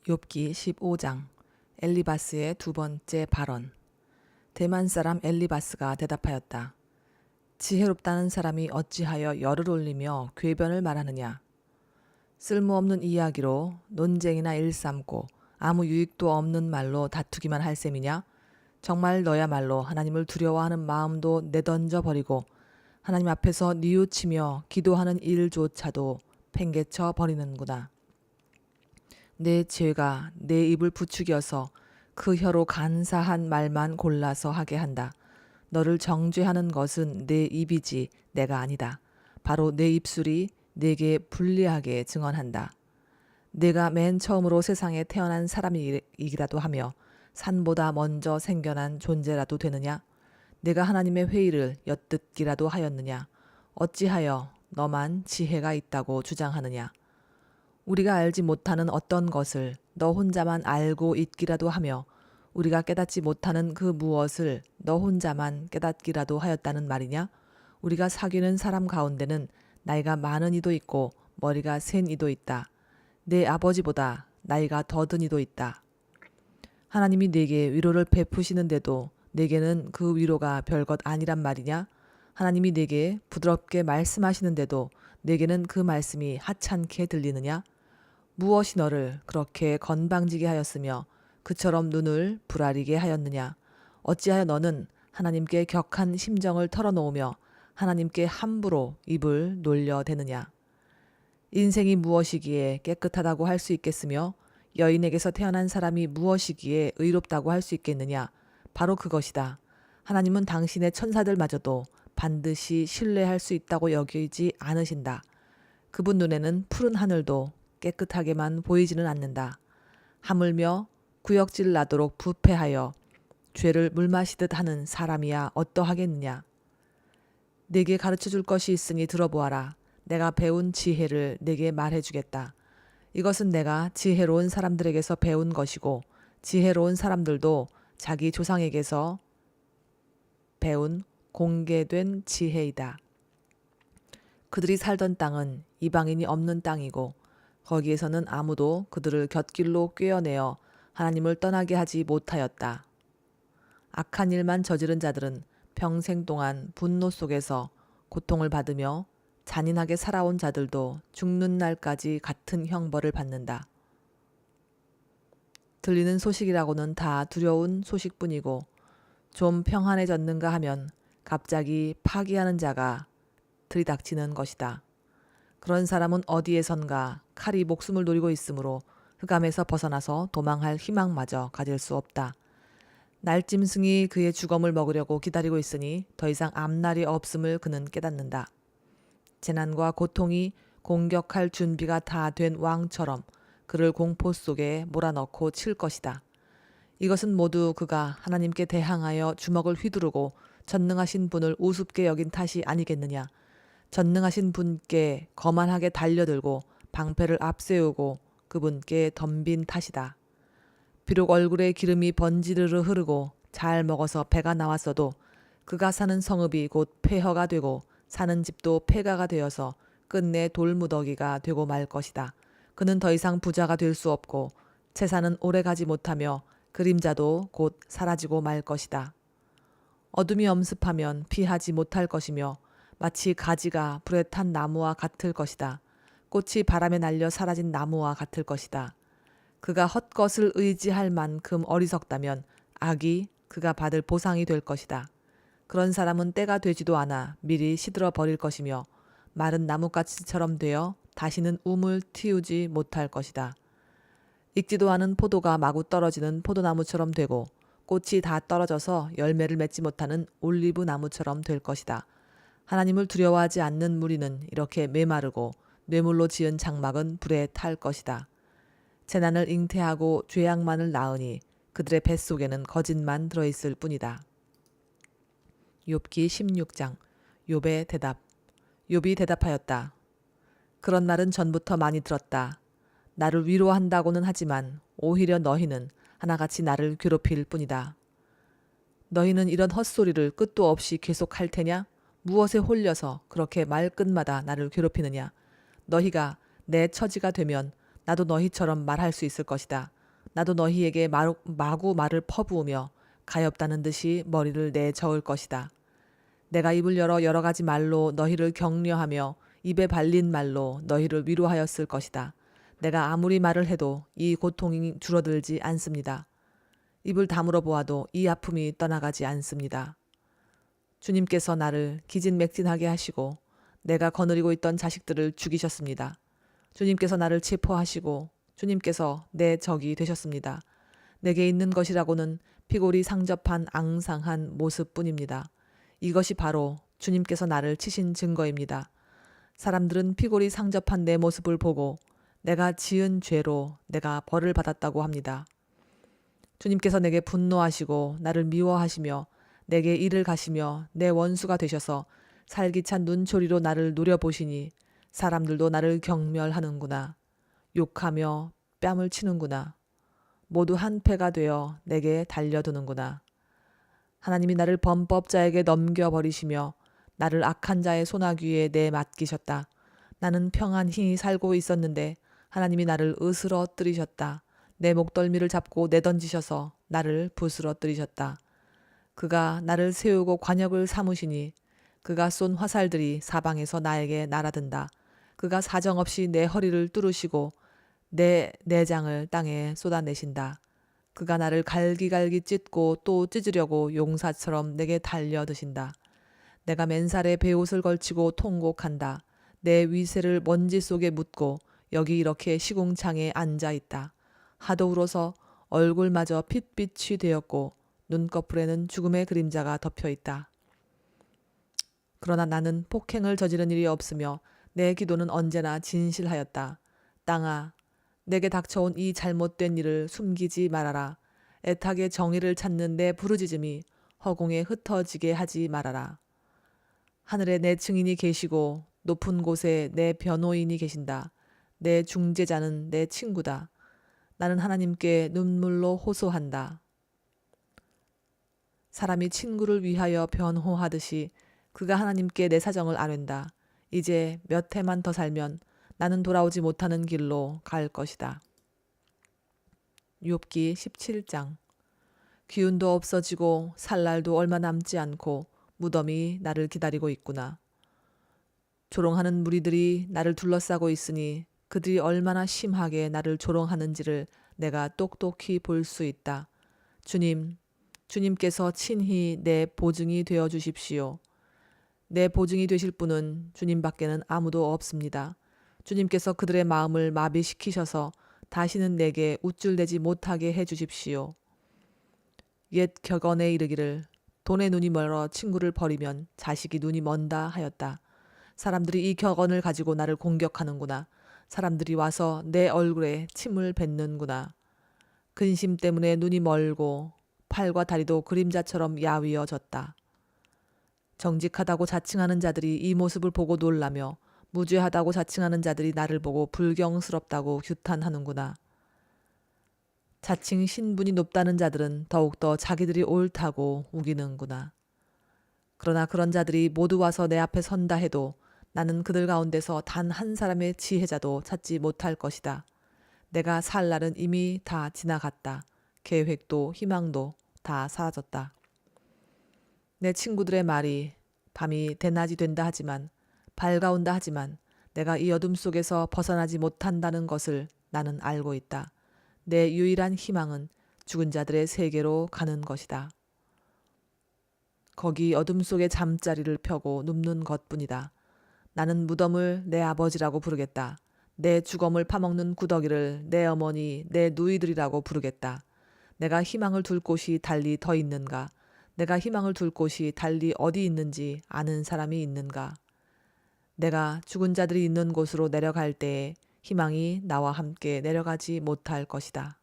욥기 15장 엘리바스의 두 번째 발언. 대만 사람 엘리바스가 대답하였다. 지혜롭다는 사람이 어찌하여 열을 올리며 궤변을 말하느냐. 쓸모없는 이야기로 논쟁이나 일삼고 아무 유익도 없는 말로 다투기만 할 셈이냐. 정말 너야말로 하나님을 두려워하는 마음도 내던져 버리고 하나님 앞에서 뉘우치며 기도하는 일조차도 팽개쳐 버리는구나. 내 죄가 내 입을 부추겨서 그 혀로 간사한 말만 골라서 하게 한다. 너를 정죄하는 것은 내 입이지 내가 아니다. 바로 내 입술이 내게 불리하게 증언한다. 내가 맨 처음으로 세상에 태어난 사람이기라도 하며 산보다 먼저 생겨난 존재라도 되느냐? 내가 하나님의 회의를 엿듣기라도 하였느냐? 어찌하여 너만 지혜가 있다고 주장하느냐? 우리가 알지 못하는 어떤 것을 너 혼자만 알고 있기라도 하며 우리가 깨닫지 못하는 그 무엇을 너 혼자만 깨닫기라도 하였다는 말이냐? 우리가 사귀는 사람 가운데는 나이가 많은 이도 있고 머리가 센 이도 있다. 내 아버지보다 나이가 더 든 이도 있다. 하나님이 내게 위로를 베푸시는데도 내게는 그 위로가 별것 아니란 말이냐? 하나님이 내게 부드럽게 말씀하시는데도 내게는 그 말씀이 하찮게 들리느냐? 무엇이 너를 그렇게 건방지게 하였으며 그처럼 눈을 부라리게 하였느냐? 어찌하여 너는 하나님께 격한 심정을 털어놓으며 하나님께 함부로 입을 놀려대느냐? 인생이 무엇이기에 깨끗하다고 할 수 있겠으며 여인에게서 태어난 사람이 무엇이기에 의롭다고 할 수 있겠느냐? 바로 그것이다. 하나님은 당신의 천사들마저도 반드시 신뢰할 수 있다고 여기지 않으신다. 그분 눈에는 푸른 하늘도 깨끗하게만 보이지는 않는다. 하물며 구역질 나도록 부패하여 죄를 물마시듯 하는 사람이야 어떠하겠느냐. 내게 가르쳐줄 것이 있으니 들어보아라. 내가 배운 지혜를 내게 말해주겠다. 이것은 내가 지혜로운 사람들에게서 배운 것이고 지혜로운 사람들도 자기 조상에게서 배운 공개된 지혜이다. 그들이 살던 땅은 이방인이 없는 땅이고 거기에서는 아무도 그들을 곁길로 꿰어내어 하나님을 떠나게 하지 못하였다. 악한 일만 저지른 자들은 평생 동안 분노 속에서 고통을 받으며 잔인하게 살아온 자들도 죽는 날까지 같은 형벌을 받는다. 들리는 소식이라고는 다 두려운 소식뿐이고 좀 평안해졌는가 하면 갑자기 파기하는 자가 들이닥치는 것이다. 그런 사람은 어디에선가 칼이 목숨을 노리고 있으므로 흑암에서 벗어나서 도망할 희망마저 가질 수 없다. 날짐승이 그의 주검을 먹으려고 기다리고 있으니 더 이상 앞날이 없음을 그는 깨닫는다. 재난과 고통이 공격할 준비가 다 된 왕처럼 그를 공포 속에 몰아넣고 칠 것이다. 이것은 모두 그가 하나님께 대항하여 주먹을 휘두르고 전능하신 분을 우습게 여긴 탓이 아니겠느냐. 전능하신 분께 거만하게 달려들고 방패를 앞세우고 그분께 덤빈 탓이다. 비록 얼굴에 기름이 번지르르 흐르고 잘 먹어서 배가 나왔어도 그가 사는 성읍이 곧 폐허가 되고 사는 집도 폐가가 되어서 끝내 돌무더기가 되고 말 것이다. 그는 더 이상 부자가 될 수 없고 채사는 오래가지 못하며 그림자도 곧 사라지고 말 것이다. 어둠이 엄습하면 피하지 못할 것이며 마치 가지가 불에 탄 나무와 같을 것이다. 꽃이 바람에 날려 사라진 나무와 같을 것이다. 그가 헛것을 의지할 만큼 어리석다면 악이 그가 받을 보상이 될 것이다. 그런 사람은 때가 되지도 않아 미리 시들어 버릴 것이며 마른 나뭇가지처럼 되어 다시는 움을 틔우지 못할 것이다. 익지도 않은 포도가 마구 떨어지는 포도나무처럼 되고 꽃이 다 떨어져서 열매를 맺지 못하는 올리브 나무처럼 될 것이다. 하나님을 두려워하지 않는 무리는 이렇게 메마르고 뇌물로 지은 장막은 불에 탈 것이다. 재난을 잉태하고 죄악만을 낳으니 그들의 뱃속에는 거짓만 들어있을 뿐이다. 욥기 16장 욥의 대답. 욥이 대답하였다. 그런 말은 전부터 많이 들었다. 나를 위로한다고는 하지만 오히려 너희는 하나같이 나를 괴롭힐 뿐이다. 너희는 이런 헛소리를 끝도 없이 계속할 테냐? 무엇에 홀려서 그렇게 말끝마다 나를 괴롭히느냐? 너희가 내 처지가 되면 나도 너희처럼 말할 수 있을 것이다. 나도 너희에게 마구 말을 퍼부으며 가엾다는 듯이 머리를 내저을 것이다. 내가 입을 열어 여러 가지 말로 너희를 격려하며 입에 발린 말로 너희를 위로하였을 것이다. 내가 아무리 말을 해도 이 고통이 줄어들지 않습니다. 입을 다물어 보아도 이 아픔이 떠나가지 않습니다. 주님께서 나를 기진맥진하게 하시고 내가 거느리고 있던 자식들을 죽이셨습니다. 주님께서 나를 체포하시고 주님께서 내 적이 되셨습니다. 내게 있는 것이라고는 피골이 상접한 앙상한 모습뿐입니다. 이것이 바로 주님께서 나를 치신 증거입니다. 사람들은 피골이 상접한 내 모습을 보고 내가 지은 죄로 내가 벌을 받았다고 합니다. 주님께서 내게 분노하시고 나를 미워하시며 내게 이를 가시며 내 원수가 되셔서 살기찬 눈초리로 나를 노려보시니 사람들도 나를 경멸하는구나. 욕하며 뺨을 치는구나. 모두 한패가 되어 내게 달려드는구나. 하나님이 나를 범법자에게 넘겨버리시며 나를 악한 자의 소나귀에 내맡기셨다. 나는 평안히 살고 있었는데 하나님이 나를 으스러뜨리셨다. 내 목덜미를 잡고 내던지셔서 나를 부스러뜨리셨다. 그가 나를 세우고 관역을 삼으시니 그가 쏜 화살들이 사방에서 나에게 날아든다. 그가 사정없이 내 허리를 뚫으시고 내 내장을 땅에 쏟아내신다. 그가 나를 갈기갈기 찢고 또 찢으려고 용사처럼 내게 달려드신다. 내가 맨살에 베옷을 걸치고 통곡한다. 내 위세를 먼지 속에 묻고 여기 이렇게 시궁창에 앉아있다. 하도 울어서 얼굴마저 핏빛이 되었고 눈꺼풀에는 죽음의 그림자가 덮여있다. 그러나 나는 폭행을 저지른 일이 없으며 내 기도는 언제나 진실하였다. 땅아, 내게 닥쳐온 이 잘못된 일을 숨기지 말아라. 애타게 정의를 찾는 내 부르짖음이 허공에 흩어지게 하지 말아라. 하늘에 내 증인이 계시고 높은 곳에 내 변호인이 계신다. 내 중재자는 내 친구다. 나는 하나님께 눈물로 호소한다. 사람이 친구를 위하여 변호하듯이 그가 하나님께 내 사정을 아뢰다. 이제 몇 해만 더 살면 나는 돌아오지 못하는 길로 갈 것이다. 욥기 17장. 기운도 없어지고 살 날도 얼마 남지 않고 무덤이 나를 기다리고 있구나. 조롱하는 무리들이 나를 둘러싸고 있으니 그들이 얼마나 심하게 나를 조롱하는지를 내가 똑똑히 볼 수 있다. 주님께서 친히 내 보증이 되어 주십시오. 내 보증이 되실 분은 주님밖에는 아무도 없습니다. 주님께서 그들의 마음을 마비시키셔서 다시는 내게 우쭐대지 못하게 해 주십시오. 옛 격언에 이르기를 돈에 눈이 멀어 친구를 버리면 자식이 눈이 먼다 하였다. 사람들이 이 격언을 가지고 나를 공격하는구나. 사람들이 와서 내 얼굴에 침을 뱉는구나. 근심 때문에 눈이 멀고 팔과 다리도 그림자처럼 야위어졌다. 정직하다고 자칭하는 자들이 이 모습을 보고 놀라며 무죄하다고 자칭하는 자들이 나를 보고 불경스럽다고 규탄하는구나. 자칭 신분이 높다는 자들은 더욱더 자기들이 옳다고 우기는구나. 그러나 그런 자들이 모두 와서 내 앞에 선다 해도 나는 그들 가운데서 단 한 사람의 지혜자도 찾지 못할 것이다. 내가 살 날은 이미 다 지나갔다. 계획도 희망도 다 사라졌다. 내 친구들의 말이 밤이 대낮이 된다 하지만 밝아온다 하지만 내가 이 어둠 속에서 벗어나지 못한다는 것을 나는 알고 있다. 내 유일한 희망은 죽은 자들의 세계로 가는 것이다. 거기 어둠 속에 잠자리를 펴고 눕는 것뿐이다. 나는 무덤을 내 아버지라고 부르겠다. 내 주검을 파먹는 구더기를 내 어머니, 내 누이들이라고 부르겠다. 내가 희망을 둘 곳이 달리 더 있는가? 내가 희망을 둘 곳이 달리 어디 있는지 아는 사람이 있는가? 내가 죽은 자들이 있는 곳으로 내려갈 때에 희망이 나와 함께 내려가지 못할 것이다.